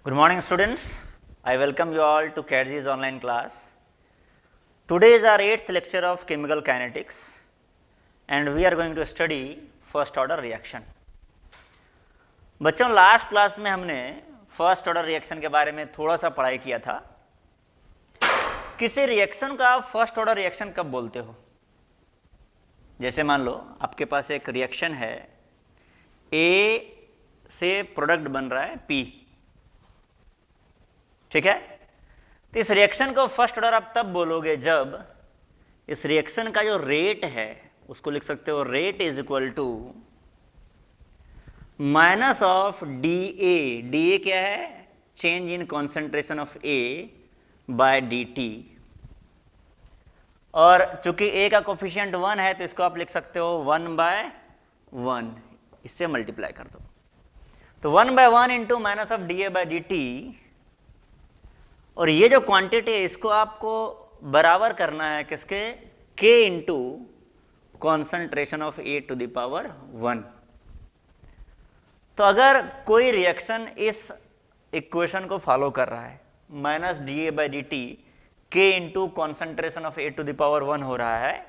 Good morning, students. I welcome you all to CATG's online class. Today is our 8th lecture of chemical kinetics and we are going to study first order reaction. बच्चों, last class में हमने first order reaction के बारे में थोड़ा सा पढ़ाई किया था. किसी रिएक्शन का आप फर्स्ट ऑर्डर रिएक्शन कब बोलते हो? जैसे मान लो आपके पास एक रिएक्शन है, ए से प्रोडक्ट बन रहा है पी, ठीक है. तो इस रिएक्शन को फर्स्ट ऑर्डर आप तब बोलोगे जब इस रिएक्शन का जो रेट है उसको लिख सकते हो, rate is equal to minus of D A. D A क्या है? Change in concentration of A by D T. और चूंकि ए का कोफिशिएंट 1 है तो इसको आप लिख सकते हो 1/1, इससे मल्टीप्लाई कर दो. तो 1/1 into minus of D A by d T, और ये जो क्वांटिटी है इसको आपको बराबर करना है किसके? k into concentration of A to the power 1. तो अगर कोई रिएक्शन इस इक्वेशन को फॉलो कर रहा है, minus d A by d t k into concentration of A to the power 1 हो रहा है,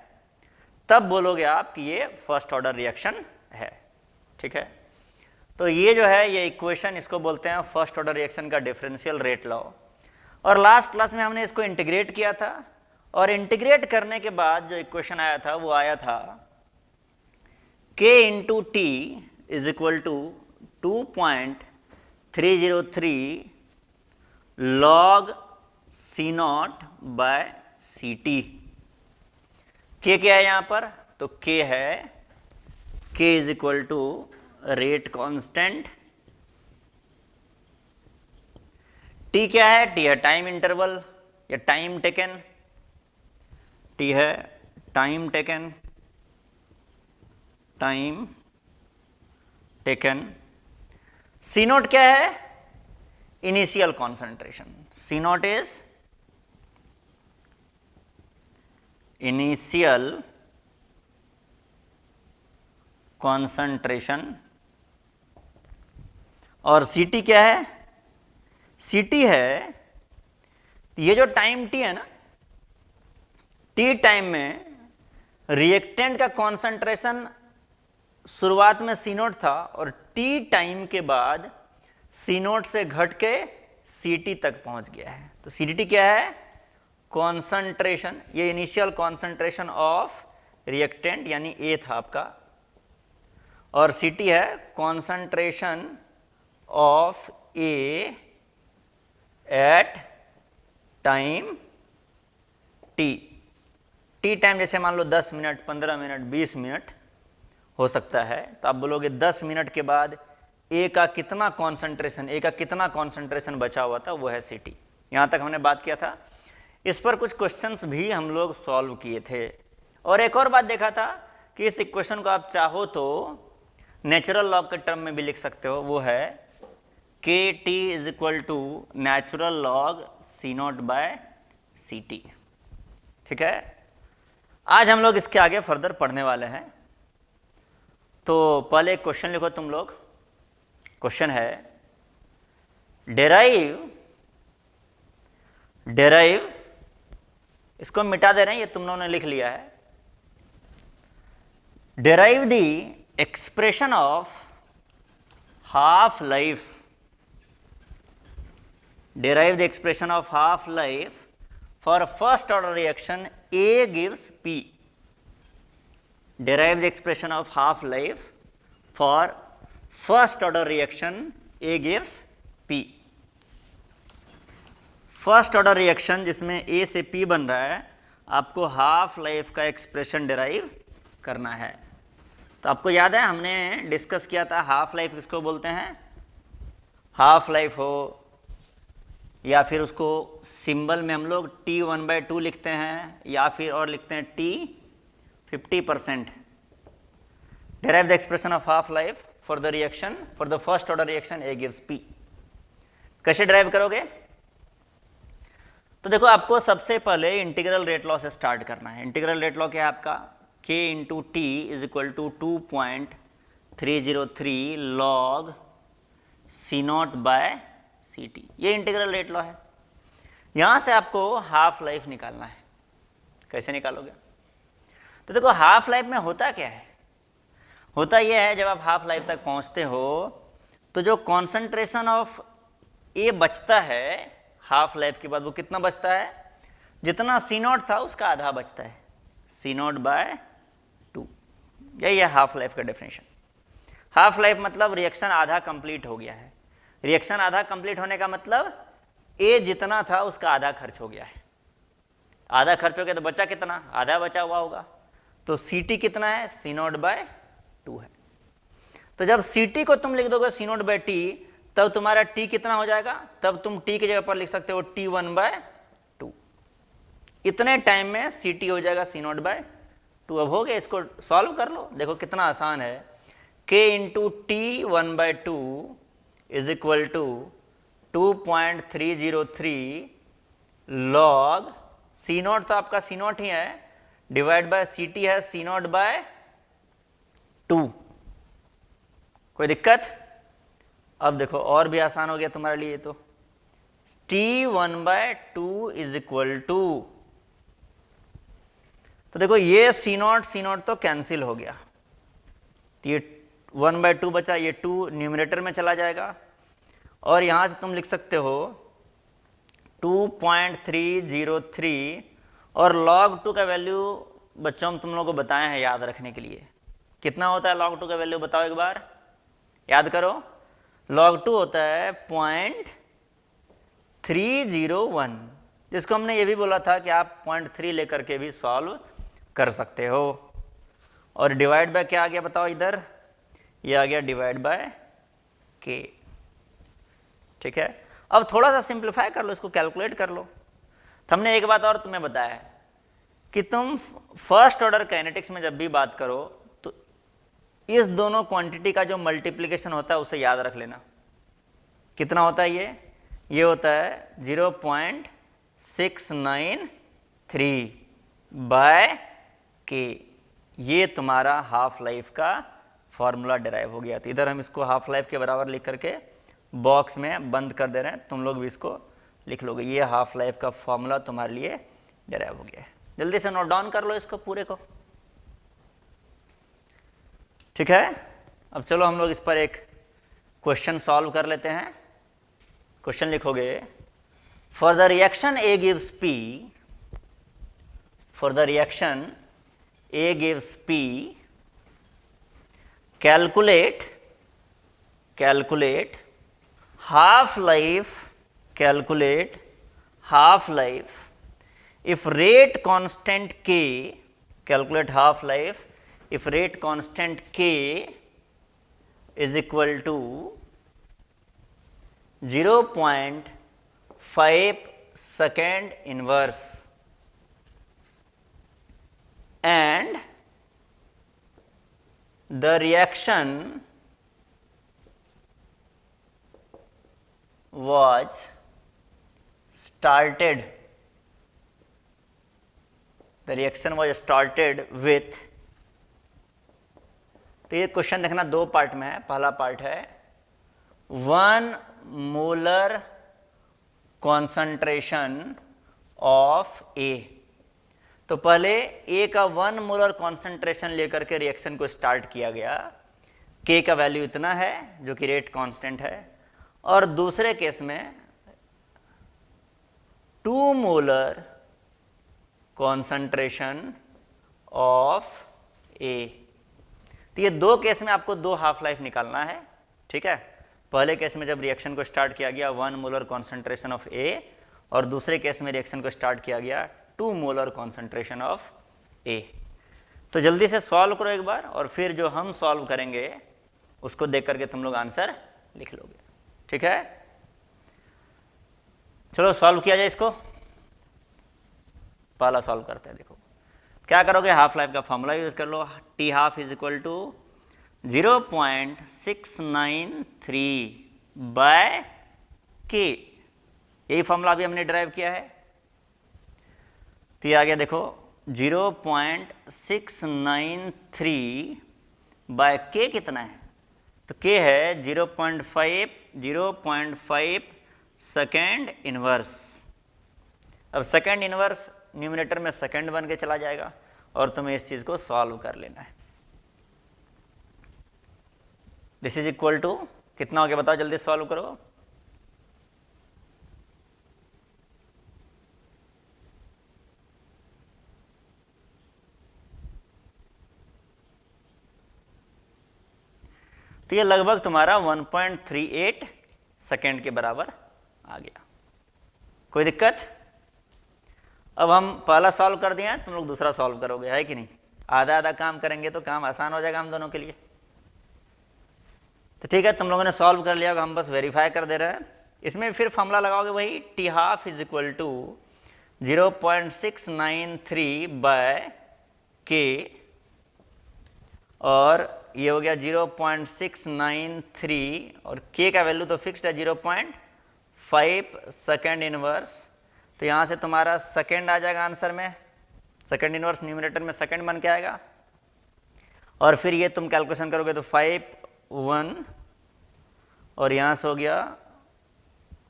तब बोलोगे आप कि ये फर्स्ट ऑर्डर रिएक्शन है, ठीक है. तो ये जो है ये इक्वेशन, इसको बोलते हैं फर्स्ट ऑर्डर रिएक्शन का डिफरेंशियल रेट लॉ. और लास्ट क्लास में हमने इसको इंटीग्रेट किया था, और इंटीग्रेट करने के बाद जो इक्वेशन आया था वो आया था k into T is equal to 2.303 log C naught by C T. K क्या है यहाँ पर? तो के है, K is equal to rate constant. T क्या है? टी है टाइम इंटरवल या टाइम टेकन. टी है time taken, time taken. C naught क्या है? Initial concentration. C naught is initial concentration. और सी टी क्या है? सी टी है ये जो टाइम टी है ना, टी टाइम में रिएक्टेंट का कॉन्सेंट्रेशन शुरुआत में सी नोट था और टी टाइम के बाद सी नोट से घट के सी टी तक पहुंच गया है. तो सी टी क्या है? कॉन्सेंट्रेशन, ये इनिशियल कॉन्सेंट्रेशन ऑफ रिएक्टेंट यानी ए था आपका, और सी टी है concentration of A at time T. T time जैसे मान लो 10 मिनट, 15 मिनट, 20 मिनट हो सकता है. तो आप बोलोगे 10 मिनट के बाद ए का कितना कॉन्सेंट्रेशन बचा हुआ था, वो है सी टी. यहाँ तक हमने बात किया था. इस पर कुछ क्वेश्चंस भी हम लोग सॉल्व किए थे. और एक और बात देखा था कि इस इक्वेशन को आप चाहो तो नेचुरल लॉग के टर्म में भी लिख सकते हो. वो है K T is equal to natural log C naught by C T, ठीक है. आज हम लोग इसके आगे फर्दर पढ़ने वाले हैं. तो पहले एक क्वेश्चन लिखो तुम लोग. क्वेश्चन है डेराइव, इसको मिटा दे रहे हैं, ये तुम लोगों ने लिख लिया है. Derive the expression of half life. Derive the expression of half life for first order reaction A gives P. Derive the expression of half life for first order reaction A gives P. First order reaction जिसमें A से P बन रहा है, आपको half life का expression derive करना है. तो आपको याद है हमने डिस्कस किया था हाफ लाइफ किसको बोलते हैं? हाफ लाइफ हो या फिर उसको सिंबल में हम लोग T1/2 लिखते हैं, या फिर और लिखते हैं T 50%. Derive the expression of half life for the reaction, for the first order reaction A gives P. कैसे ड्राइव करोगे? तो देखो आपको सबसे पहले इंटीग्रल रेट लॉ से स्टार्ट करना है. इंटीग्रल रेट लॉ क्या है आपका? K into T is equal to 2.303 log C naught by C T, ये इंटीग्रल रेट लॉ है। यहाँ से आपको हाफ लाइफ निकालना है। कैसे निकालोगे? तो देखो हाफ लाइफ में होता क्या है, होता यह है जब आप हाफ लाइफ तक पहुँचते हो तो जो कॉन्सेंट्रेशन ऑफ ए बचता है हाफ लाइफ के बाद, वो कितना बचता है? जितना सी नॉट था उसका आधा बचता है, सी नॉट बाय 2। यही है हाफ लाइफ का डेफिनेशन। हाफ लाइफ मतलब रिएक्शन आधा कंप्लीट हो गया है। रिएक्शन आधा कंप्लीट होने का मतलब ए जितना था उसका आधा खर्च हो गया है। आधा खर्च हो गया तो बचा कितना? आधा बचा हुआ होगा। तो सी टी कितना है? सी नॉट बाय 2 है। तो जब सी टी को तुम लिख दोगे सी नॉट बाय टी, तब तुम्हारा टी कितना हो जाएगा? तब तुम टी की जगह पर लिख सकते हो टी 1 बाय 2। इतने टाइम में सी टी हो जाएगा सी नॉट बाय 2। अब हो गया, इसको सॉल्व कर लो, देखो कितना आसान है। k into T 1 by 2 is equal to 2.303 log C naught, तो आपका सी नॉट ही है, डिवाइड बाय सी टी है सी नॉट बाय 2। कोई दिक्कत? अब देखो और भी आसान हो गया तुम्हारे लिए। तो T 1 by 2 is equal to, तो देखो ये सी नॉट तो कैंसिल हो गया, तो ये 1 बाय 2 बचा, ये 2 न्यूमरेटर में चला जाएगा और यहां से तुम लिख सकते हो 2.303 और log 2 का वैल्यू बच्चों हम तुम लोगों को बताए हैं याद रखने के लिए। कितना होता है log 2 का वैल्यू? बताओ एक बार, याद करो। log 2 होता है 0.301, जिसको हमने ये भी बोला था कि आप 0.3 लेकर के भी सॉल्व कर सकते हो। और डिवाइड बाय क्या आ गया बताओ इधर? ये आ गया डिवाइड बाय के। ठीक है, अब थोड़ा सा सिंप्लीफाई कर लो, इसको कैलकुलेट कर लो। तो हमने एक बात और तुम्हें बताया कि तुम फर्स्ट ऑर्डर काइनेटिक्स में जब भी बात करो तो इस दोनों क्वांटिटी का जो मल्टीप्लिकेशन होता है उसे याद रख लेना। कितना होता है ये होता है 0.693 बाय के। ये तुम्हारा हाफ लाइफ का फॉर्मूला डिराइव हो गया। तो इधर हम इसको हाफ लाइफ के बराबर लिख करके बॉक्स में बंद कर दे रहे हैं, तुम लोग भी इसको लिख लोगे। ये हाफ लाइफ का फॉर्मूला तुम्हारे लिए डिराइव हो गया है। जल्दी से नोट डाउन कर लो इसको पूरे को। ठीक है, अब चलो हम लोग इस पर एक क्वेश्चन सॉल्व कर लेते हैं। क्वेश्चन लिखोगे, for the reaction A gives P, for the reaction A gives P, calculate half life, calculate half life if rate constant k, calculate half life if rate constant k is equal to 0.5 second inverse and the reaction was started, the reaction was started with, तो ये question देखना दो part में है। पहला part है 1 molar concentration of ए। तो पहले ए का 1 मोलर कॉन्सेंट्रेशन लेकर के रिएक्शन को स्टार्ट किया गया। के का वैल्यू इतना है जो कि रेट कांस्टेंट है। और दूसरे केस में 2 मोलर कॉन्सेंट्रेशन ऑफ ए। तो ये दो केस में आपको दो हाफ लाइफ निकालना है। ठीक है, पहले केस में जब रिएक्शन को स्टार्ट किया गया 1 मोलर कॉन्सेंट्रेशन ऑफ ए, और दूसरे केस में रिएक्शन को स्टार्ट किया गया 2 मोलर कॉन्सेंट्रेशन ऑफ ए। तो जल्दी से सॉल्व करो एक बार, और फिर जो हम सॉल्व करेंगे उसको देख करके तुम लोग आंसर लिख लोगे। ठीक है, चलो सॉल्व किया जाए इसको। पहला सॉल्व करते हैं। देखो क्या करोगे, हाफ लाइफ का फॉर्मूला यूज कर लो। T half is equal to 0.693 by K. यही फॉर्मूला भी हमने ड्राइव किया है। तो ये आ गया देखो 0.693 बाय के कितना है, तो के है 0.5 सेकेंड इनवर्स। अब सेकेंड इनवर्स न्यूमरेटर में सेकेंड बन के चला जाएगा और तुम्हें इस चीज को सॉल्व कर लेना है। दिस इज इक्वल टू कितना हो गया बताओ, जल्दी सॉल्व करो। तो ये लगभग तुम्हारा 1.38 सेकेंड के बराबर आ गया। कोई दिक्कत? अब हम पहला सॉल्व कर दिया, तुम लोग दूसरा सॉल्व करोगे, है कि नहीं? आधा आधा काम करेंगे तो काम आसान हो जाएगा हम दोनों के लिए। तो ठीक है, तुम लोगों ने सॉल्व कर लिया, हम बस वेरीफाई कर दे रहे हैं। इसमें फिर फॉर्मूला लगाओगे वही, T half is equal to 0.693 by K, और ये हो गया 0.693, और के का वैल्यू तो फिक्स्ड है 0.5 सेकेंड इनवर्स। तो यहाँ से तुम्हारा सेकेंड आ जाएगा आंसर में, सेकेंड इनवर्स न्यूमरेटर में सेकेंड बन के आएगा। और फिर ये तुम कैलकुलेशन करोगे तो 5 और यहाँ से हो गया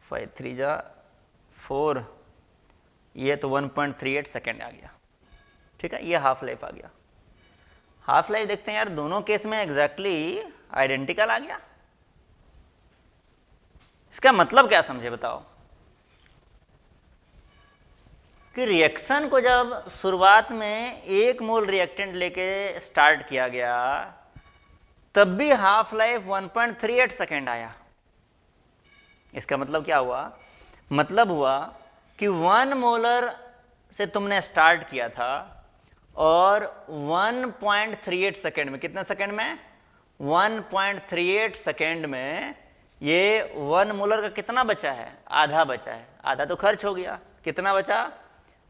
5 3 जा 4, ये तो 1.38 सेकेंड आ गया। ठीक है, ये हाफ लाइफ आ गया। हाफ लाइफ देखते हैं यार, दोनों केस में एग्जैक्टली आइडेंटिकल आ गया। इसका मतलब क्या समझे बताओ? कि रिएक्शन को जब शुरुआत में 1 मोल रिएक्टेंट लेके स्टार्ट किया गया तब भी हाफ लाइफ 1.38 सेकेंड आया। इसका मतलब क्या हुआ? मतलब हुआ कि 1 मोलर से तुमने स्टार्ट किया था और 1.38 सेकेंड में, कितने सेकेंड में? 1.38 सेकेंड में ये 1 मोलर का कितना बचा है? आधा बचा है। आधा तो खर्च हो गया, कितना बचा?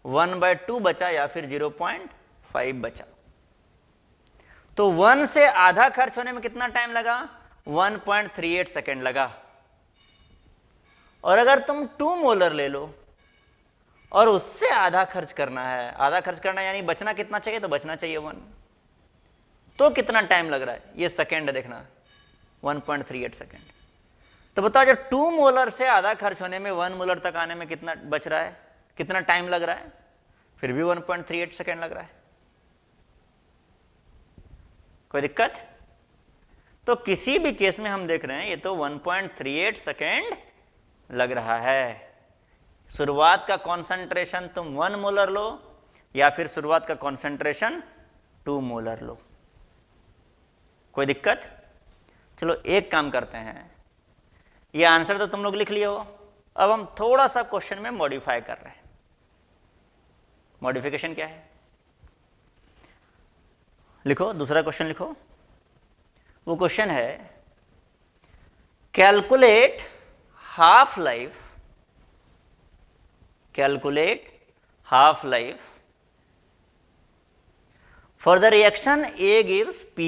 1/2 बचा या फिर 0.5 बचा। तो 1 से आधा खर्च होने में कितना टाइम लगा? 1.38 सेकेंड लगा। और अगर तुम 2 मोलर ले लो और उससे आधा खर्च करना है, आधा खर्च करना यानी बचना कितना चाहिए? तो बचना चाहिए 1, तो कितना टाइम लग रहा है? ये सेकेंड देखना, 1.38 सेकेंड। तो बताओ जब 2 मोलर से आधा खर्च होने में 1 मोलर तक आने में कितना बच रहा है, कितना टाइम लग रहा है? फिर भी 1.38 सेकेंड लग रहा है। कोई दिक्कत? तो किसी भी केस में हम देख रहे हैं ये तो 1.38 सेकेंड लग रहा है। शुरुआत का कॉन्सेंट्रेशन तुम 1 मोलर लो या फिर शुरुआत का कॉन्सेंट्रेशन 2 मोलर लो। कोई दिक्कत? चलो एक काम करते हैं, ये आंसर तो तुम लोग लिख लिए हो, अब हम थोड़ा सा क्वेश्चन में मॉडिफाई कर रहे हैं। मॉडिफिकेशन क्या है? लिखो, दूसरा क्वेश्चन लिखो। वो क्वेश्चन है calculate half life, calculate half life for the reaction A gives P.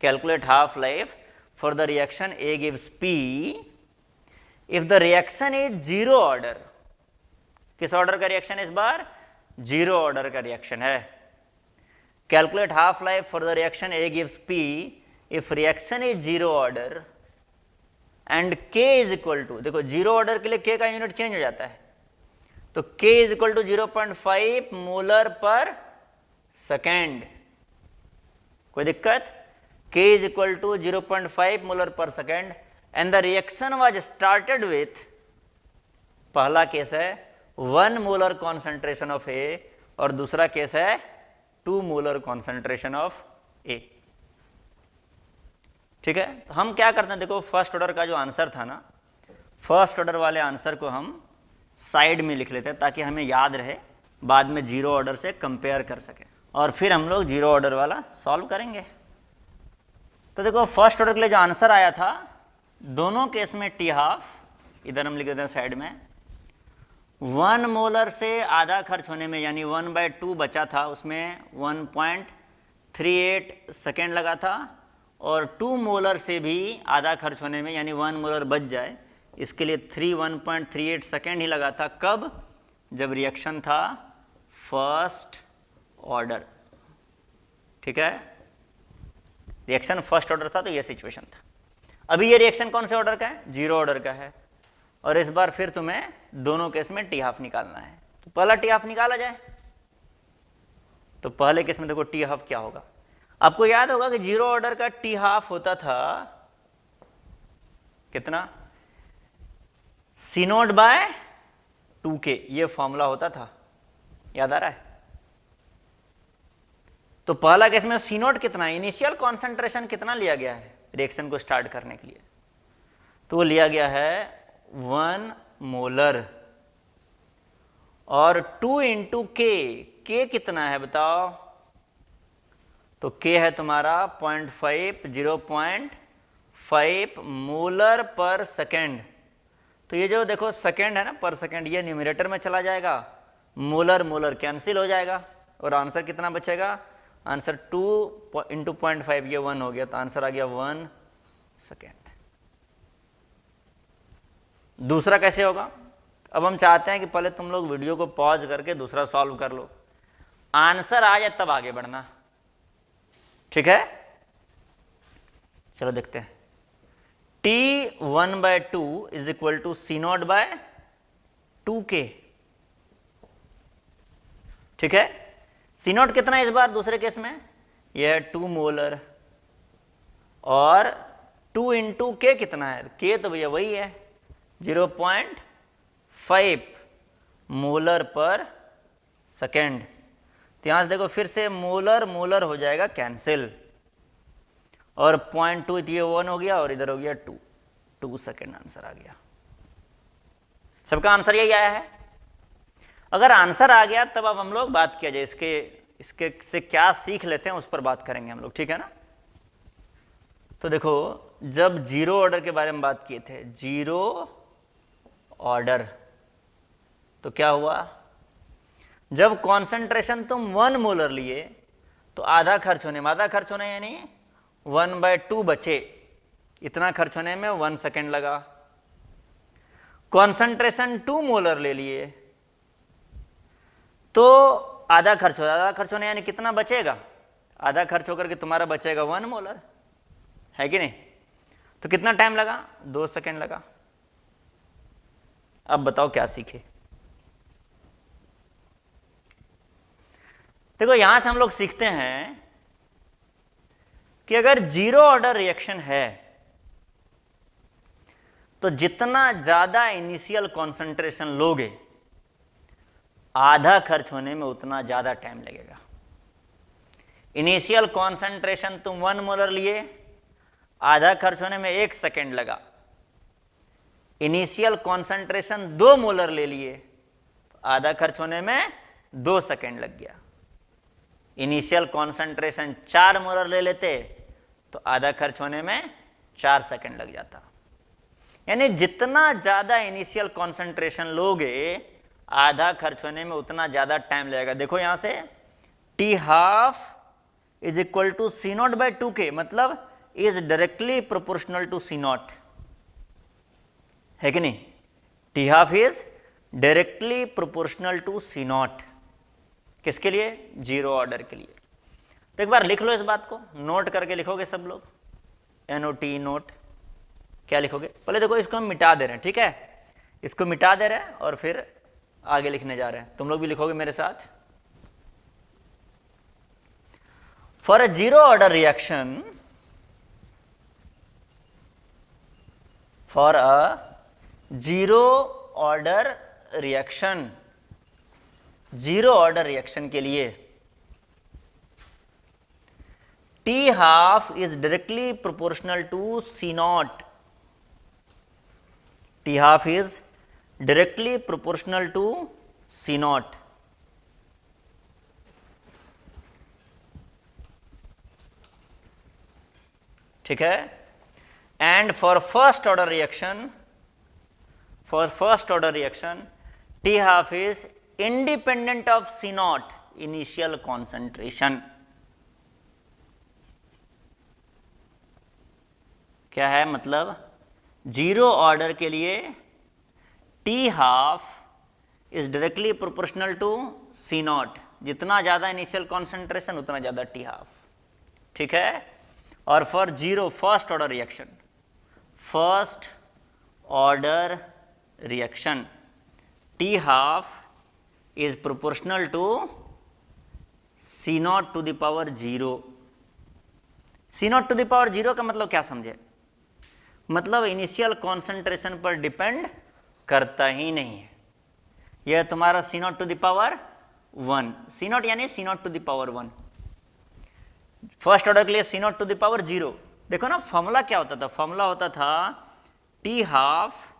Calculate half life for the reaction A gives P if the reaction is 0 order. किस ऑर्डर का रिएक्शन इस बार? 0 ऑर्डर का reaction है। Calculate half life for the reaction A gives P if reaction is 0 order and k is equal to, देखो 0 order के लिए k का unit change हो जाता है, तो k is equal to 0.5 molar per second. कोई दिक्कत? k is equal to 0.5 molar per second and the reaction was started with, पहला केस है 1 मोलर कॉन्सेंट्रेशन ऑफ A और दूसरा केस है 2 मोलर कॉन्सेंट्रेशन ऑफ A। ठीक है, तो हम क्या करते हैं, देखो फर्स्ट ऑर्डर का जो आंसर था ना, फर्स्ट ऑर्डर वाले आंसर को हम साइड में लिख लेते हैं ताकि हमें याद रहे, बाद में 0 ऑर्डर से कंपेयर कर सके और फिर हम लोग 0 ऑर्डर वाला सॉल्व करेंगे। तो देखो फर्स्ट ऑर्डर के लिए जो आंसर आया था, दोनों केस में टी हाफ, इधर हम लिख देते हैं साइड में, 1 मोलर से आधा खर्च होने में यानी 1/2 बचा था, उसमें 1.38 सेकेंड लगा था, और 2 मोलर से भी आधा खर्च होने में यानी 1 मोलर बच जाए, इसके लिए 1.38 सेकेंड ही लगा था। कब? जब रिएक्शन था फर्स्ट ऑर्डर। ठीक है, रिएक्शन फर्स्ट ऑर्डर था तो यह सिचुएशन था। अभी ये रिएक्शन कौन से ऑर्डर का है? 0 ऑर्डर का है, और इस बार फिर तुम्हें दोनों केस में टी हाफ निकालना है। तो पहला टी हाफ निकाला जाए। तो पहले केस में देखो टी हाफ क्या होगा, आपको याद होगा कि जीरो ऑर्डर का टी हाफ होता था कितना, सी नॉट बाय 2k, ये फॉर्मूला होता था, याद आ रहा है। तो पहला केस में सी नॉट कितना, इनिशियल कॉन्सेंट्रेशन कितना लिया गया है रिएक्शन को स्टार्ट करने के लिए, तो वो लिया गया है 1 मोलर, और 2 इंटू के कितना है बताओ, तो के है तुम्हारा 0.5 मोलर पर सेकेंड। तो ये जो देखो सेकेंड है ना, पर सेकेंड, ये न्यूमरेटर में चला जाएगा, मोलर मोलर कैंसिल हो जाएगा, और आंसर कितना बचेगा, आंसर 2 इंटू 0.5, ये 1 हो गया, तो आंसर आ गया 1 सेकेंड। दूसरा कैसे होगा, अब हम चाहते हैं कि पहले तुम लोग वीडियो को पॉज करके दूसरा सॉल्व कर लो, आंसर आ जाए तब आगे बढ़ना, ठीक है। चलो देखते हैं, T1/2 is equal to C naught by 2k, ठीक है। सी नॉट कितना है इस बार दूसरे केस में, यह है 2 मोलर, और 2 इंटू के कितना है, के तो भैया वही है 0.5 मोलर पर सेकेंड। तो यहां से देखो फिर से मोलर मोलर हो जाएगा कैंसिल, और 0.2 ये 1 हो गया, और इधर हो गया 2 सेकेंड, आंसर आ गया। सबका आंसर यही आया है। अगर आंसर आ गया तब अब हम लोग बात किया जाए इसके से क्या सीख लेते हैं, उस पर बात करेंगे हम लोग, ठीक है ना। तो देखो जब जीरो ऑर्डर के बारे में बात किए थे, जीरो ऑर्डर, तो क्या हुआ, जब कॉन्सेंट्रेशन तुम 1 मोलर लिए तो आधा खर्च होने में, आधा खर्च होने यानी 1/2 बचे, इतना खर्च होने में 1 सेकेंड लगा। कॉन्सेंट्रेशन 2 मोलर ले लिए तो आधा खर्च होगा, आधा खर्च होने यानी कितना बचेगा, आधा खर्च होकर के तुम्हारा बचेगा 1 मोलर, है कि नहीं। तो कितना टाइम लगा, 2 सेकेंड लगा। अब बताओ क्या सीखे। देखो यहां से हम लोग सीखते हैं कि अगर जीरो ऑर्डर रिएक्शन है तो जितना ज्यादा इनिशियल कॉन्सेंट्रेशन लोगे, आधा खर्च होने में उतना ज्यादा टाइम लगेगा। इनिशियल कॉन्सेंट्रेशन तुम 1 मोलर लिए, आधा खर्च होने में 1 सेकेंड लगा। इनिशियल कॉन्सेंट्रेशन 2 मोलर ले लिए तो आधा खर्च होने में 2 सेकेंड लग गया। इनिशियल कॉन्सेंट्रेशन 4 मोलर ले लेते तो आधा खर्च होने में 4 सेकेंड लग जाता। यानी जितना ज्यादा इनिशियल कॉन्सेंट्रेशन लोगे, आधा खर्च होने में उतना ज्यादा टाइम लगेगा। देखो यहां से T half is equal to C naught by 2k, मतलब is directly proportional to C naught, है कि नहीं। T half is directly proportional to C naught, किसके लिए, जीरो ऑर्डर के लिए। तो एक बार लिख लो इस बात को, नोट करके लिखोगे सब लोग, NOT नोट। क्या लिखोगे, पहले देखो इसको हम मिटा दे रहे हैं, ठीक है, इसको मिटा दे रहे हैं और फिर आगे लिखने जा रहे हैं। तुम लोग भी लिखोगे मेरे साथ। For a zero order reaction, for a zero order reaction, zero order reaction के लिए T half is directly proportional to C naught, T half is directly proportional to C naught. ठीक है, and for first order reaction, for first order reaction T half is independent of C naught initial concentration. क्या है मतलब, zero order के लिए T half is directly proportional to C not, जितना ज्यादा initial concentration उतना ज्यादा टी हाफ। ठीक है, और for zero first order reaction, first order reaction T half is proportional to C naught to the power 0। C naught to the power 0 का मतलब क्या समझे? मतलब इनिशियल कॉन्सेंट्रेशन पर डिपेंड करता ही नहीं है। यह तुम्हारा C naught to the power 1, C naught यानी C naught to the power 1। First order के लिए C naught to the power 0। देखो ना फॉर्मूला क्या होता था, फॉर्मूला होता था T half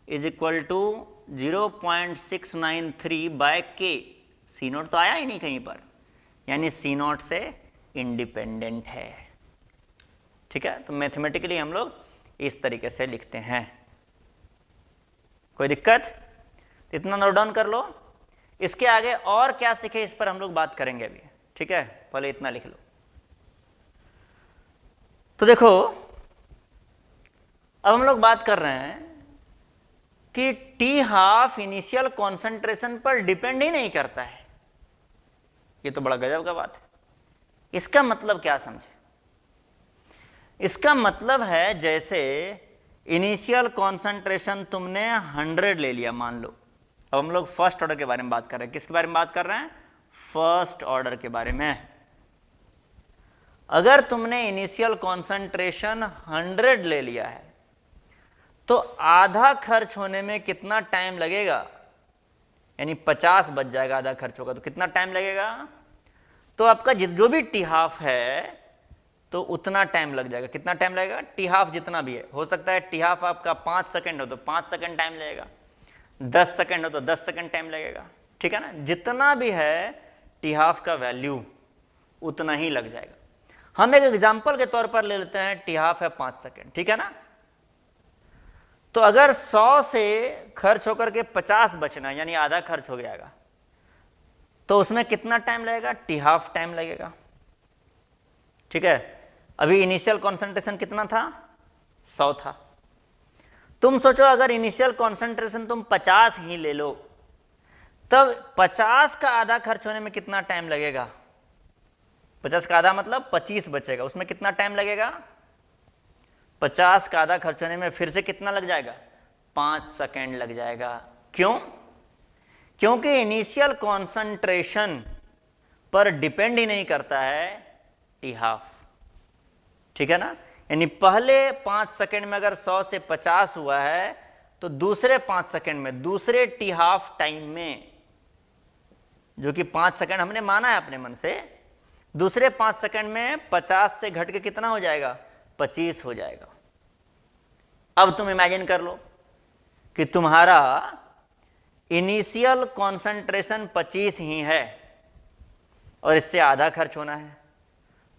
is equal to 0.693 by K. C naught तो आया ही नहीं कहीं पर, यानी सी नॉट से इंडिपेंडेंट है। ठीक है, तो मैथमेटिकली हम लोग इस तरीके से लिखते हैं। कोई दिक्कत? इतना नोट डाउन कर लो। इसके आगे और क्या सीखे इस पर हम लोग बात करेंगे अभी। ठीक है, पहले इतना लिख लो। तो देखो अब हम लोग बात कर रहे हैं कि टी हाफ इनिशियल कॉन्सेंट्रेशन पर डिपेंड ही नहीं करता है। ये तो बड़ा गजब का बात है। इसका मतलब क्या समझे? इसका मतलब है जैसे इनिशियल कॉन्सेंट्रेशन तुमने 100 ले लिया मान लो। अब हम लोग फर्स्ट ऑर्डर के बारे में बात कर रहे हैं। किसके बारे में बात कर रहे हैं? फर्स्ट ऑर्डर के बारे में। अगर तुमने इनिशियल कॉन्सेंट्रेशन 100 ले लिया है तो आधा खर्च होने में कितना टाइम लगेगा? यानी 50 बच जाएगा, आधा खर्च होगा तो कितना टाइम लगेगा? तो आपका जो भी टी हाफ है तो उतना टाइम लग जाएगा। कितना टाइम लगेगा? टी हाफ जितना भी है। हो सकता है टी हाफ आपका 5 सेकंड हो तो 5 सेकंड टाइम लगेगा, 10 सेकंड हो तो 10 सेकंड टाइम लगेगा। ठीक है ना, जितना भी है टी हाफ का वैल्यू उतना ही लग जाएगा। हम एक एग्जांपल के तौर पर ले लेते हैं, टी हाफ है 5 सेकंड। ठीक है ना, तो अगर 100 से खर्च होकर के 50 बचना यानी आधा खर्च हो जाएगा तो उसमें कितना टाइम लगेगा? टी हाफ टाइम लगेगा। ठीक है, अभी इनिशियल कॉन्सेंट्रेशन कितना था? 100 था। तुम सोचो अगर इनिशियल कॉन्सेंट्रेशन तुम 50 ही ले लो तब 50 का आधा खर्च होने में कितना टाइम लगेगा? 50 का आधा मतलब 25 बचेगा, उसमें कितना टाइम लगेगा? 50 का आधा खर्च होने में फिर से कितना लग जाएगा? 5 सेकेंड लग जाएगा। क्यों? क्योंकि इनिशियल कॉन्सेंट्रेशन पर डिपेंड ही नहीं करता है टी हाफ। ठीक है ना, यानी पहले 5 सेकेंड में अगर 100 से 50 हुआ है तो दूसरे 5 सेकेंड में, दूसरे टी हाफ टाइम में, जो कि 5 सेकेंड हमने माना है अपने मन से, दूसरे 5 सेकेंड में 50 से घट के कितना हो जाएगा? 25 हो जाएगा। अब तुम इमेजिन कर लो कि तुम्हारा इनिशियल कॉन्सेंट्रेशन 25 ही है और इससे आधा खर्च होना है।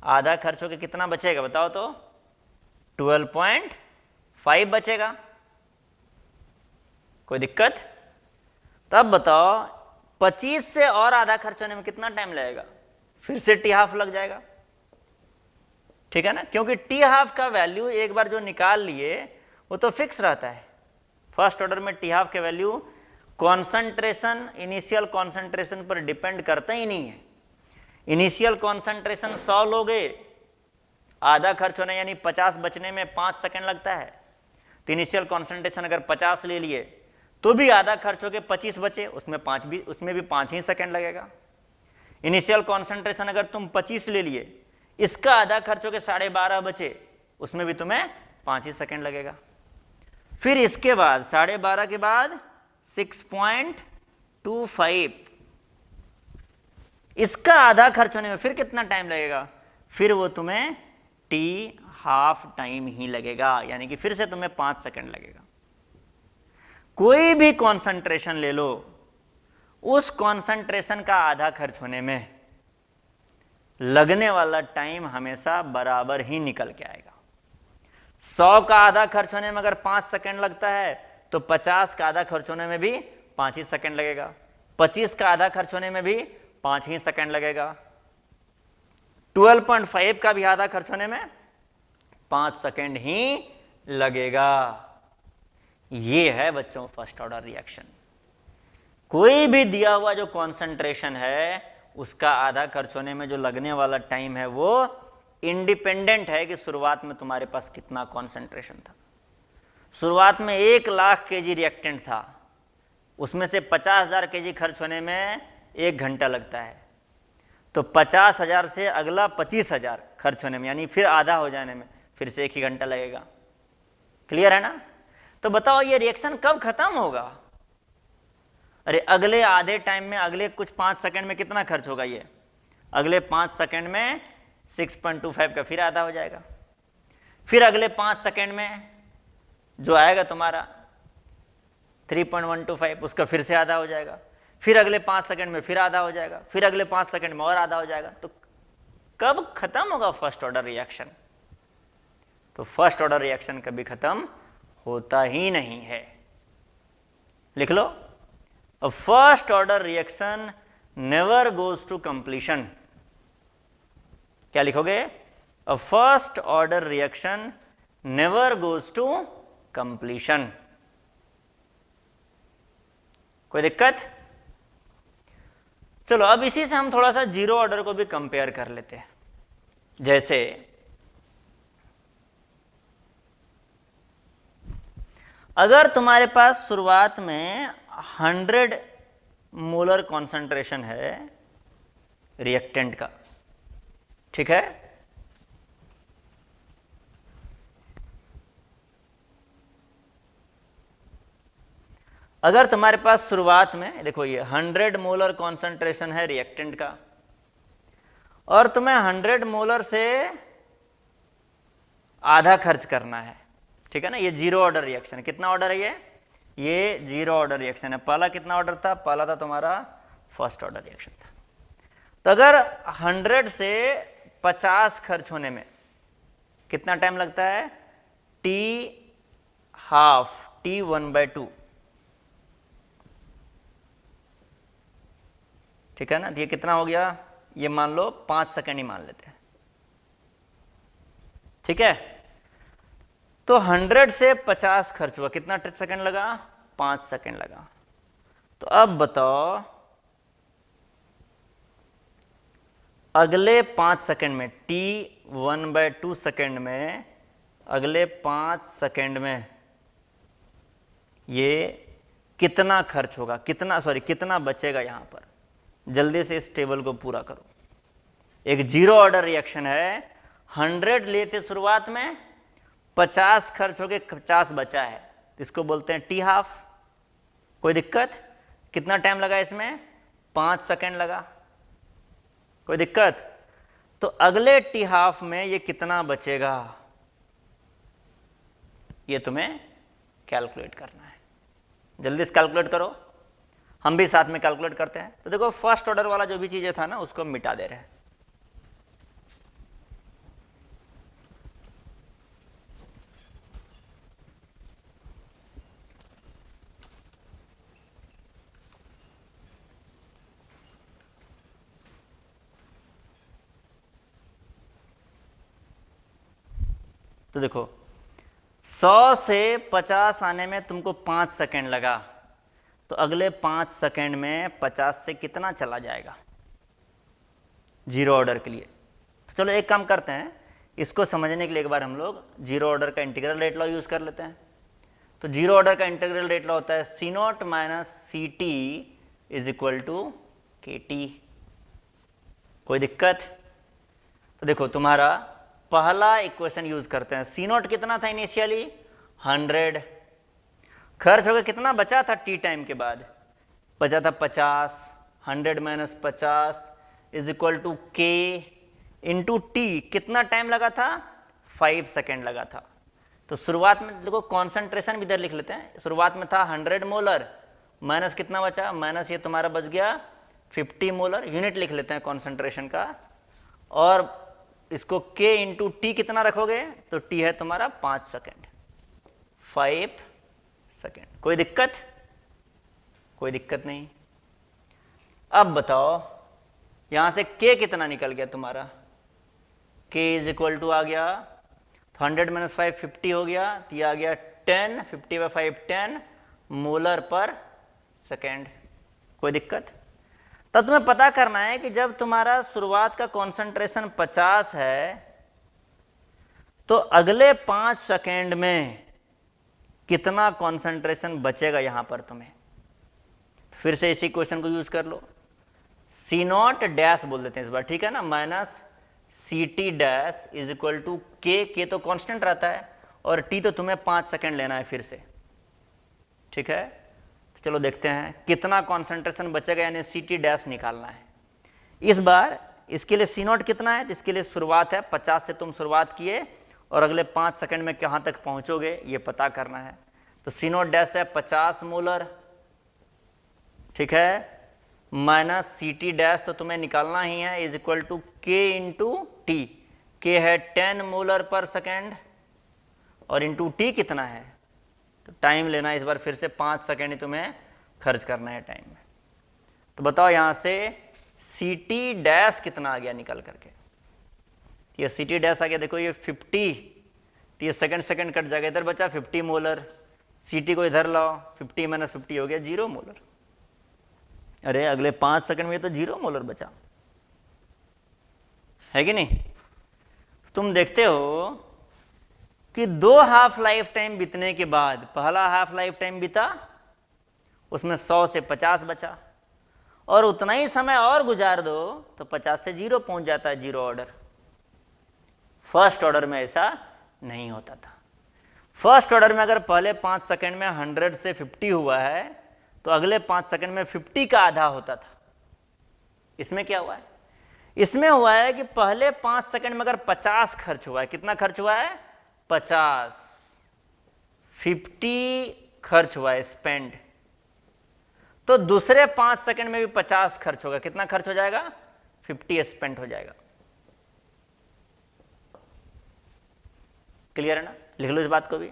आधा खर्च होकर कितना बचेगा बताओ तो? 12.5 बचेगा। कोई दिक्कत? तब बताओ 25 से और आधा खर्च होने में कितना टाइम लगेगा? फिर से टी हाफ लग जाएगा। ठीक है ना, क्योंकि टी हाफ का वैल्यू एक बार जो निकाल लिए वो तो फिक्स रहता है। फर्स्ट ऑर्डर में टी हाफ के वैल्यू कॉन्सेंट्रेशन, इनिशियल कॉन्सेंट्रेशन पर डिपेंड करता ही नहीं है। इनिशियल कॉन्सेंट्रेशन 100 लोगे, आधा खर्च होने यानी 50 बचने में 5 सेकंड लगता है। तो इनिशियल कॉन्सेंट्रेशन अगर 50 ले लिए तो भी आधा खर्च होके 25 बचे, उसमें भी 5 ही सेकंड लगेगा। इनिशियल कॉन्सेंट्रेशन अगर तुम 25 ले लिए, इसका आधा खर्च होके 12.5 बचे, उसमें भी तुम्हें 5 ही सेकंड लगेगा। फिर इसके बाद 12.5 के बाद 6.25, इसका आधा खर्च होने में फिर कितना टाइम लगेगा? फिर वो तुम्हें टी हाफ टाइम ही लगेगा, यानी कि फिर से तुम्हें 5 सेकंड लगेगा। कोई भी कॉन्सेंट्रेशन ले लो, उस कॉन्सेंट्रेशन का आधा खर्च होने में लगने वाला टाइम हमेशा बराबर ही निकल के आएगा। 100 का आधा खर्च होने में अगर 5 सेकंड लगता है तो 50 का आधा खर्च होने में भी 5 ही सेकंड लगेगा। 25 का आधा खर्च होने में भी 5 ही सेकंड लगेगा। 12.5 का भी आधा खर्च होने में 5 सेकंड ही लगेगा। ये है बच्चों फर्स्ट ऑर्डर रिएक्शन। कोई भी दिया हुआ जो कॉन्सेंट्रेशन है उसका आधा खर्च होने में जो लगने वाला टाइम है वो इंडिपेंडेंट है कि शुरुआत में तुम्हारे पास कितना कॉन्सेंट्रेशन था। शुरुआत में 1,00,000 kg रिएक्टेंट था, उसमें से 50,000 kg खर्च होने में 1 घंटा लगता है, तो 50,000 से अगला 25,000 खर्च होने में, यानी फिर आधा हो जाने में फिर से 1 ही घंटा लगेगा। क्लियर है ना? तो बताओ ये रिएक्शन कब खत्म होगा? अरे अगले आधे टाइम में, अगले कुछ 5 सेकंड में कितना खर्च होगा? ये अगले 5 सेकंड में 6.25 का फिर आधा हो जाएगा, फिर अगले 5 सेकंड में जो आएगा तुम्हारा 3.125 उसका फिर से आधा हो जाएगा, फिर अगले 5 सेकंड में फिर आधा हो जाएगा, फिर अगले 5 सेकंड में और आधा हो जाएगा। तो कब खत्म होगा फर्स्ट ऑर्डर रिएक्शन? तो फर्स्ट ऑर्डर रिएक्शन कभी खत्म होता ही नहीं है। लिख लो, a first order reaction never goes to completion. क्या लिखोगे? A first order reaction never goes to completion. कोई दिक्कत? चलो अब इसी से हम थोड़ा सा जीरो ऑर्डर को भी कंपेयर कर लेते हैं। जैसे अगर तुम्हारे पास शुरुआत में 100 मोलर कॉन्सेंट्रेशन है रिएक्टेंट का, ठीक है, अगर तुम्हारे पास शुरुआत में देखो ये 100 मोलर कॉन्सेंट्रेशन है रिएक्टेंट का, और तुम्हें 100 मोलर से आधा खर्च करना है, ठीक है ना, ये जीरो ऑर्डर रिएक्शन है। कितना ऑर्डर है ये जीरो ऑर्डर रिएक्शन है। पहला कितना ऑर्डर था? पहला था तुम्हारा फर्स्ट ऑर्डर रिएक्शन था। तो अगर 100 से 50 खर्च होने में कितना टाइम लगता है? T½ T1/2, ठीक है ना। तो ये कितना हो गया? ये मान लो 5 सेकंड ही मान लेते हैं, ठीक है। तो 100 से 50 खर्च हुआ, कितना सेकंड लगा? 5 सेकंड लगा। तो अब बताओ अगले 5 सेकंड में, T1/2 सेकंड में, अगले 5 सेकंड में ये कितना खर्च होगा? कितना बचेगा यहां पर? जल्दी से इस टेबल को पूरा करो। एक जीरो ऑर्डर रिएक्शन है, 100 लेते शुरुआत में, 50 खर्च हो गए, 50 बचा है, इसको बोलते हैं T½ कोई दिक्कत? कितना टाइम लगा इसमें? 5 सेकंड लगा। कोई दिक्कत? तो अगले T½ में ये कितना बचेगा, ये तुम्हें कैलकुलेट करना है। जल्दी से कैलकुलेट करो, हम भी साथ में कैलकुलेट करते हैं। तो देखो फर्स्ट ऑर्डर वाला जो भी चीजें था ना उसको मिटा दे रहे हैं। तो देखो 100 से 50 आने में तुमको 5 सेकंड लगा, तो अगले 5 सेकंड में 50 से कितना चला जाएगा जीरो ऑर्डर के लिए? तो चलो एक काम करते हैं, इसको समझने के लिए एक बार हम लोग जीरो ऑर्डर का इंटीग्रल रेट लॉ यूज कर लेते हैं। तो जीरो ऑर्डर का इंटीग्रल रेट लॉ होता है C0 minus CT is equal to KT। कोई दिक्कत? तो देखो तुम्हारा पहला इक्वेशन यूज करते हैं। C0 कितना था इनिशियली? 100। खर्च हो गया, कितना बचा था T टाइम के बाद? बचा था 50। 100 minus 50 is equal to K into T। कितना टाइम लगा था? 5 सेकेंड लगा था। तो शुरुआत में देखो कॉन्सेंट्रेशन भी इधर लिख लेते हैं। शुरुआत में था 100 मोलर, माइनस कितना बचा? माइनस ये तुम्हारा बच गया 50 मोलर। यूनिट लिख लेते हैं कॉन्सेंट्रेशन का, और इसको K इंटू T कितना रखोगे? तो T है तुम्हारा 5 सेकेंड, 5 सेकेंड। कोई दिक्कत? कोई दिक्कत नहीं। अब बताओ यहां से K कितना निकल गया तुम्हारा? K इज इक्वल टू आ गया 100 माइनस 5 50 हो गया, तो ये आ गया 10, 50/5 10 मोलर पर सेकेंड। कोई दिक्कत? तब तुम्हें पता करना है कि जब तुम्हारा शुरुआत का कॉन्सेंट्रेशन 50 है तो अगले 5 सेकेंड में कितना कॉन्सेंट्रेशन बचेगा यहां पर तुम्हें। फिर से इसी क्वेश्चन को यूज कर लो, सी नॉट डैश बोल देते हैं इस बार, ठीक है ना, minus C T dash is equal to K तो कांस्टेंट रहता है और टी तो तुम्हें 5 सेकंड लेना है फिर से, ठीक है। तो चलो देखते हैं कितना कॉन्सेंट्रेशन बचेगा, यानी सी टी डैश निकालना है इस बार। इसके लिए सी नॉट कितना है, तो इसके लिए शुरुआत है 50 से, तुम शुरुआत किए और अगले 5 सेकंड में कहाँ तक पहुंचोगे ये पता करना है। तो सी नॉट डैश है 50 मोलर, ठीक है, माइनस सी टी डैश तो तुम्हें निकालना ही है, इज इक्वल टू के इंटू टी। के है 10 मोलर पर सेकेंड और इंटू टी कितना है, तो टाइम लेना है इस बार फिर से 5 सेकेंड ही तुम्हें खर्च करना है टाइम में। तो बताओ यहां से सी टी डैश कितना आ गया निकल करके, ये सी टी डैश आ गया, देखो ये 50, तो ये सेकंड कट जाएगा, इधर बचा 50 मोलर, सी टी को इधर लाओ, 50 माइनस 50 हो गया 0 मोलर। अरे अगले 5 सेकंड में तो 0 मोलर बचा है कि नहीं। तुम देखते हो कि 2 हाफ लाइफ टाइम बीतने के बाद, पहला हाफ लाइफ टाइम बीता उसमें 100 से 50 बचा, और उतना ही समय और गुजार दो तो 50 से 0 पहुंच जाता है, 0 ऑर्डर। फर्स्ट ऑर्डर में ऐसा नहीं होता था। फर्स्ट ऑर्डर में अगर पहले 5 सेकंड में 100 से 50 हुआ है तो अगले 5 सेकंड में 50 का आधा होता था। इसमें क्या हुआ है, इसमें हुआ है कि पहले 5 सेकंड में अगर 50 खर्च हुआ है, कितना खर्च हुआ है 50, 50 खर्च हुआ है स्पेंड, तो दूसरे 5 सेकंड में भी 50 खर्च होगा, कितना खर्च हो जाएगा 50 स्पेंड हो जाएगा। क्लियर है ना, लिख लो इस बात को भी।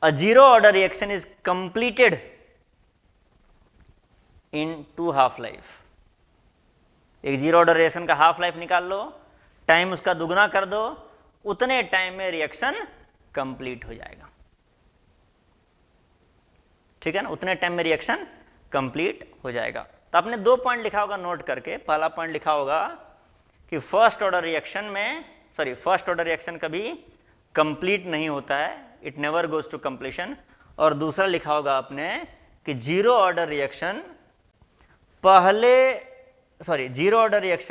A zero order reaction is completed in 2 half life। एक जीरो ऑर्डर रिएक्शन का हाफ लाइफ निकाल लो, टाइम उसका दुगना कर दो, उतने टाइम में रिएक्शन कंप्लीट हो जाएगा, ठीक है ना, उतने टाइम में रिएक्शन कंप्लीट हो जाएगा। तो आपने 2 पॉइंट लिखा होगा नोट करके। पहला पॉइंट लिखा होगा कि फर्स्ट ऑर्डर रिएक्शन कभी कंप्लीट नहीं होता है, it never goes to completion. और दूसरा लिखा होगा आपने कि जीरो ऑर्डर रिएक्शन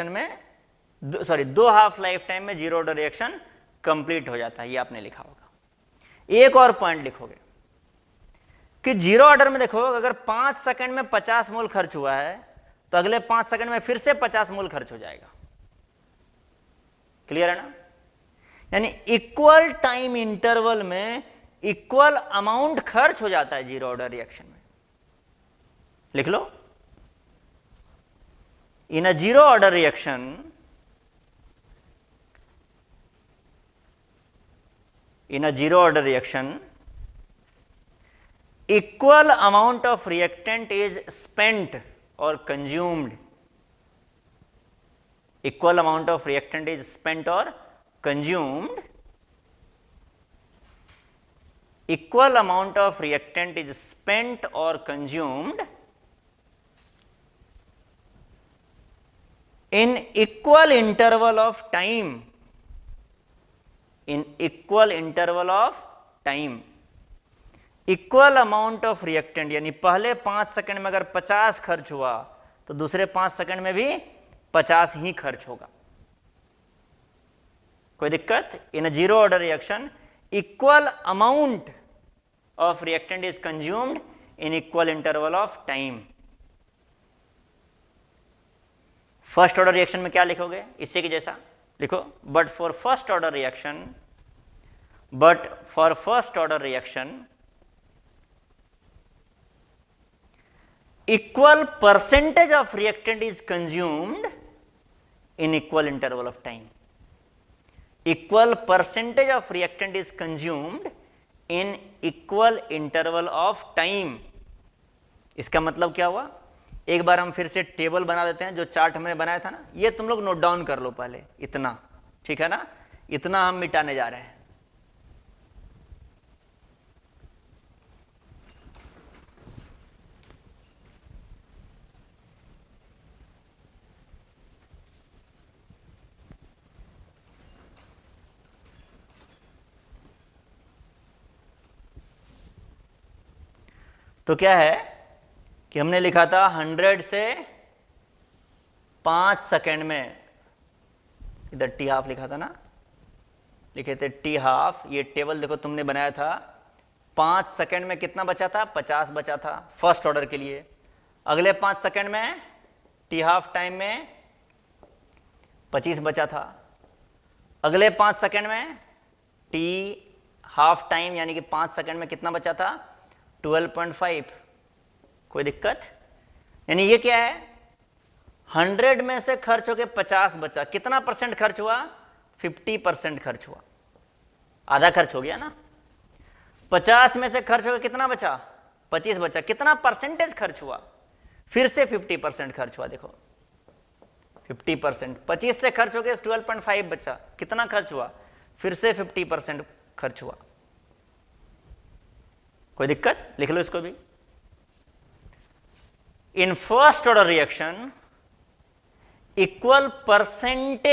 में 2 हाफ लाइफ टाइम में जीरो ऑर्डर रिएक्शन कंप्लीट हो जाता है, ये आपने लिखा होगा। एक और पॉइंट लिखोगे कि जीरो ऑर्डर में देखो, अगर 5 सेकंड में 50 मोल खर्च हुआ है तो अगले 5 सेकंड में फिर से 50 मोल खर्च हो जाएगा। क्लियर है ना, यानी इक्वल टाइम इंटरवल में इक्वल अमाउंट खर्च हो जाता है जीरो ऑर्डर रिएक्शन में। लिख लो, in a zero order reaction equal amount of reactant is spent or consumed, equal amount of reactant is spent or consumed, equal amount of reactant is spent or consumed in equal interval of time, in equal interval of time। Equal amount of reactant, यानी पहले 5 second में अगर 50 खर्च हुआ तो दूसरे 5 second में भी 50 ही खर्च होगा। कोई दिक्कत? In a zero order reaction equal amount of reactant is consumed in equal interval of time. First order reaction में क्या लिखोगे? इससे की जैसा लिखो, but for first order reaction equal percentage of reactant is consumed in equal interval of time, equal percentage of reactant is consumed in equal interval of time। इसका मतलब क्या हुआ? एक बार हम फिर से टेबल बना देते हैं, जो चार्ट हमने बनाया था ना, ये तुम लोग नोट डाउन कर लो पहले, इतना, ठीक है ना, इतना हम मिटाने जा रहे हैं। तो क्या है कि हमने लिखा था 100 से 5 सेकेंड में, इधर टी हाफ लिखा था ना, लिखे थे टी हाफ। ये टेबल देखो तुमने बनाया था, 5 सेकेंड में कितना बचा था, 50 बचा था फर्स्ट ऑर्डर के लिए। अगले 5 सेकेंड में टी हाफ टाइम में 25 बचा था। अगले 5 सेकेंड में टी हाफ टाइम यानी कि 5 सेकेंड में कितना बचा था, 12.5। कोई दिक्कत? यानी ये क्या है, 100 में से खर्च होके 50 बचा, कितना परसेंट खर्च हुआ, 50% खर्च हुआ, आधा खर्च हो गया ना। 50 में से खर्च होकर कितना बचा, 25 बचा, कितना परसेंटेज खर्च हुआ, फिर से 50% खर्च हुआ। देखो 50%, 25 से खर्च हो गया 12.5 बचा, कितना खर्च हुआ, फिर से 50% खर्च हुआ। कोई दिक्कत? लिख लो इसको भी। In first order reaction equal percentage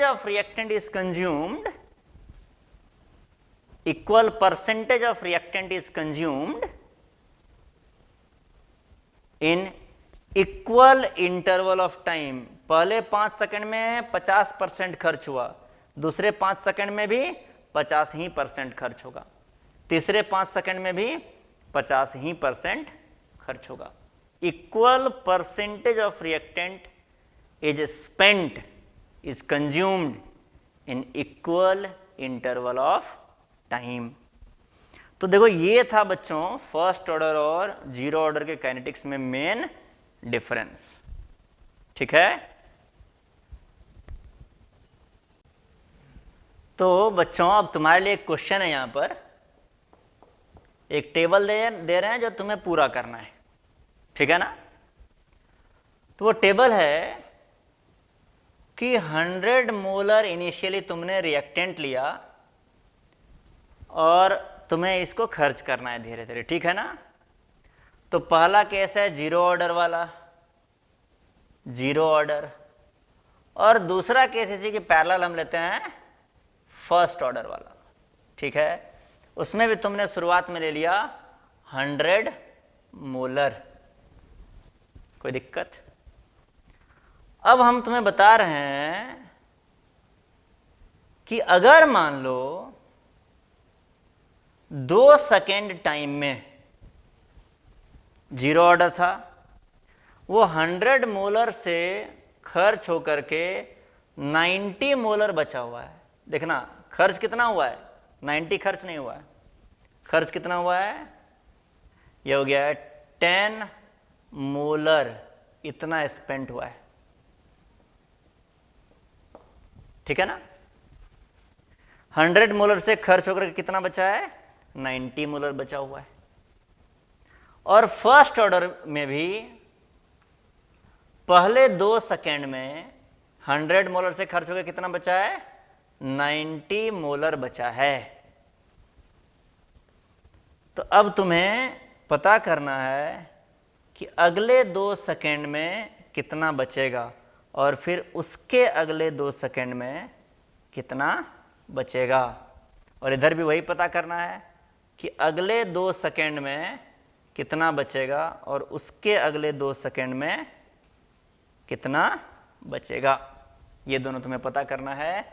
of reactant is consumed, equal percentage of reactant is consumed in equal interval of time। पहले 5 सेकंड में 50% खर्च हुआ, दूसरे 5 सेकंड में भी 50% खर्च होगा, तीसरे 5 सेकंड में भी 50% खर्च होगा। Equal percentage of reactant is spent, is consumed in equal interval of time। तो देखो ये था बच्चों फर्स्ट ऑर्डर और जीरो ऑर्डर के काइनेटिक्स में मेन डिफरेंस। ठीक है, तो बच्चों अब तुम्हारे लिए एक क्वेश्चन है, यहां पर एक टेबल दे रहे हैं जो तुम्हें पूरा करना है। ठीक है ना? तो वो टेबल है कि 100 मोलर इनिशियली तुमने रिएक्टेंट लिया और तुम्हें इसको खर्च करना है धीरे धीरे। ठीक है ना? तो पहला केस है जीरो ऑर्डर वाला, जीरो ऑर्डर, और दूसरा केस इसी के पैरेलल हम लेते हैं फर्स्ट ऑर्डर वाला। ठीक है, उसमें भी तुमने शुरुआत में ले लिया 100 मोलर। कोई दिक्कत? अब हम तुम्हें बता रहे हैं कि अगर मान लो 2 सेकेंड टाइम में जीरो ऑर्डर था, वो 100 मोलर से खर्च होकर के 90 मोलर बचा हुआ है। देखना खर्च कितना हुआ है, 90 खर्च नहीं हुआ है, खर्च कितना हुआ है, ये हो गया है 10 मोलर, इतना स्पेंड हुआ है। ठीक है ना? 100 मोलर से खर्च होकर कितना बचा है, 90 मोलर बचा हुआ है। और फर्स्ट ऑर्डर में भी पहले 2 सेकेंड में 100 मोलर से खर्च होकर कितना बचा है, 90 मोलर बचा है। तो अब तुम्हें पता करना है कि अगले 2 सेकेंड में कितना बचेगा और फिर उसके अगले 2 सेकेंड में कितना बचेगा, और इधर भी वही पता करना है कि अगले 2 सेकेंड में कितना बचेगा और उसके अगले 2 सेकेंड में कितना बचेगा। ये दोनों तुम्हें पता करना है।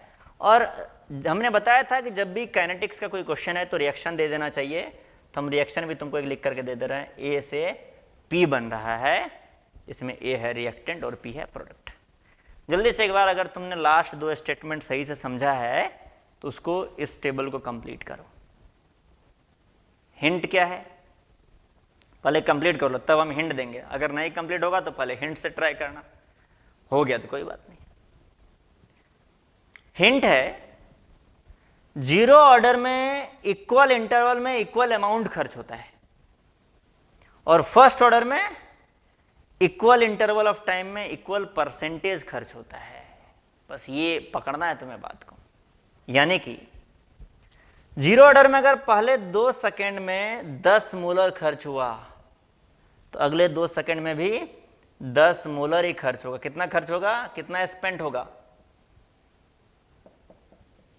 और हमने बताया था कि जब भी काइनेटिक्स का कोई क्वेश्चन है तो रिएक्शन दे देना चाहिए, तो हम रिएक्शन भी तुमको एक लिख करके दे दे रहे हैं। ए से पी बन रहा है, इसमें ए है रिएक्टेंट और पी है प्रोडक्ट। जल्दी से एक बार अगर तुमने लास्ट 2 स्टेटमेंट सही से समझा है तो उसको इस टेबल को कंप्लीट करो। हिंट क्या है, पहले कंप्लीट कर लो तब हम हिंट देंगे। अगर नहीं कंप्लीट होगा तो पहले हिंट से ट्राई करना, हो गया तो कोई बात नहीं। हिंट है जीरो ऑर्डर में इक्वल इंटरवल में इक्वल अमाउंट खर्च होता है, और फर्स्ट ऑर्डर में इक्वल इंटरवल ऑफ टाइम में इक्वल परसेंटेज खर्च होता है। बस ये पकड़ना है तुम्हें बात को। यानी कि जीरो ऑर्डर में अगर पहले 2 सेकेंड में 10 मोलर खर्च हुआ तो अगले 2 सेकेंड में भी 10 मोलर ही खर्च होगा। कितना खर्च होगा, कितना स्पेंड होगा,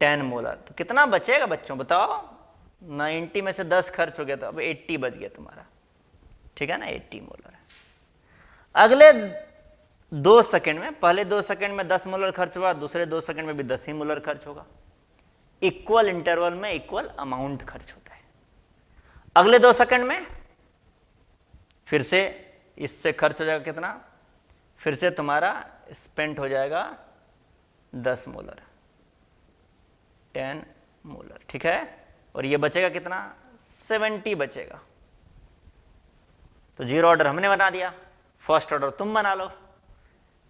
10 मोलर। तो कितना बचेगा बच्चों बताओ, 90 में से 10 खर्च हो गया तो अब 80 बच गया तुम्हारा, ठीक है ना, 80 मोलर। अगले 2 सेकंड में, पहले 2 सेकंड में 10 मोलर खर्च हुआ, दूसरे 2 सेकंड में भी 10 ही मोलर खर्च होगा। इक्वल इंटरवल में इक्वल अमाउंट खर्च होता है। अगले 2 सेकंड में फिर से इससे खर्च हो जाएगा कितना, फिर से तुम्हारा स्पेंट हो जाएगा 10 मोलर, 10 मोलर, ठीक है। और ये बचेगा कितना, 70 बचेगा। तो जीरो ऑर्डर हमने बना दिया, फर्स्ट ऑर्डर तुम बना लो,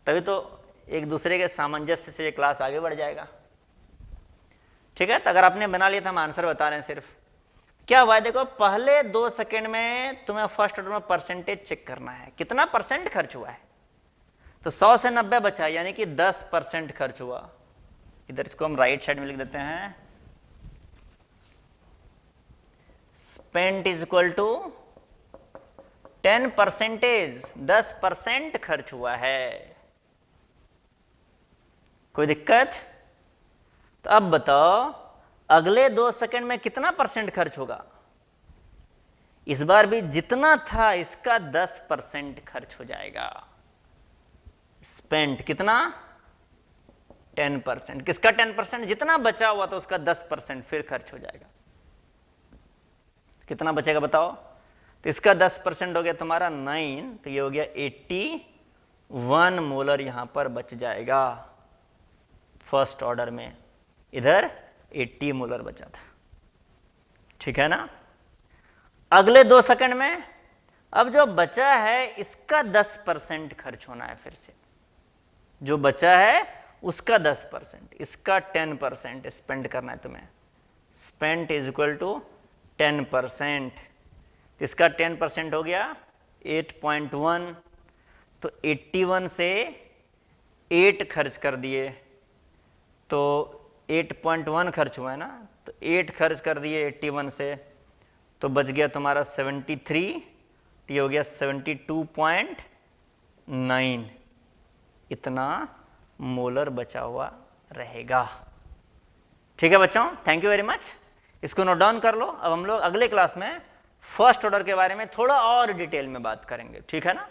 तभी तो एक दूसरे के सामंजस्य से ये क्लास आगे बढ़ जाएगा, ठीक है। तो अगर आपने बना लिया तो हम आंसर बता रहे हैं सिर्फ। क्या हुआ है देखो, पहले 2 सेकंड में तुम्हें फर्स्ट ऑर्डर में परसेंटेज चेक करना है, कितना परसेंट खर्च हुआ है। तो 100 से 90 बचा, यानी कि 10% खर्च हुआ। इधर इसको हम राइट साइड में लिख देते हैं, स्पेंट इज इक्वल टू 10%, 10% खर्च हुआ है। कोई दिक्कत? तो अब बताओ अगले 2 सेकंड में कितना परसेंट खर्च होगा। इस बार भी जितना था इसका 10% खर्च हो जाएगा। स्पेंट कितना, 10%। किसका 10%, जितना बचा हुआ था उसका 10% फिर खर्च हो जाएगा। कितना बचेगा बताओ, तो इसका 10% हो गया तुम्हारा 9, तो ये हो गया 81 मोलर यहां पर बच जाएगा फर्स्ट ऑर्डर में। इधर 80 मोलर बचा था, ठीक है ना। अगले 2 सेकंड में अब जो बचा है इसका 10% खर्च होना है। फिर से जो बचा है उसका 10%, इसका 10% स्पेंड करना है तुम्हें। स्पेंट इज इक्वल टू 10%, इसका 10% हो गया 8.1, तो 81 से 8 खर्च कर दिए तो 8.1 खर्च हुआ है ना, तो 8 खर्च कर दिए 81 से, तो बच गया तुम्हारा 73, तो ये हो गया 72.9, इतना मोलर बचा हुआ रहेगा, ठीक है बच्चों। थैंक यू वेरी मच, इसको नोट डाउन कर लो। अब हम लोग अगले क्लास में फर्स्ट ऑर्डर के बारे में थोड़ा और डिटेल में बात करेंगे, ठीक है ना।